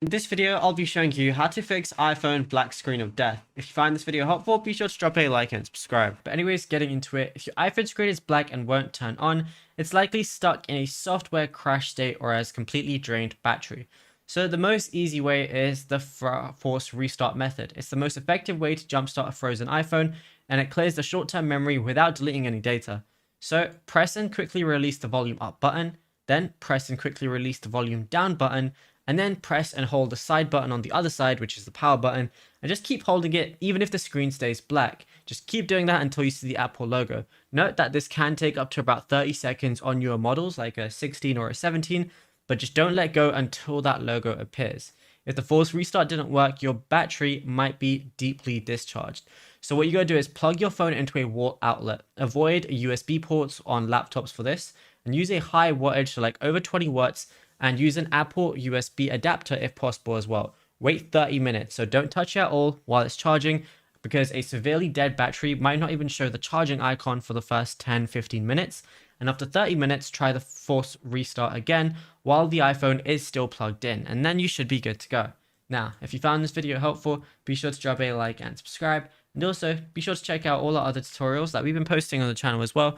In this video, I'll be showing you how to fix iPhone black screen of death. If you find this video helpful, be sure to drop a like and subscribe. But anyways, getting into it, if your iPhone screen is black and won't turn on, it's likely stuck in a software crash state or has completely drained battery. So the most easy way is the force restart method. It's the most effective way to jumpstart a frozen iPhone, and it clears the short-term memory without deleting any data. So press and quickly release the volume up button, then press and quickly release the volume down button, and then press and hold the side button on the other side, which is the power button, and just keep holding it even if the screen stays black. Just keep doing that until you see the Apple logo. Note that this can take up to about 30 seconds on your models like a 16 or a 17, but just don't let go until that logo appears. If the force restart didn't work, your battery might be deeply discharged. So what you gotta do is plug your phone into a wall outlet. Avoid USB ports on laptops for this, and use a high wattage, so like over 20 watts, and use an Apple USB adapter if possible as well. Wait 30 minutes, so don't touch it at all while it's charging, because a severely dead battery might not even show the charging icon for the first 10-15 minutes. And after 30 minutes, try the force restart again while the iPhone is still plugged in, and then you should be good to go. Now, if you found this video helpful, be sure to drop a like and subscribe, and also be sure to check out all our other tutorials that we've been posting on the channel as well.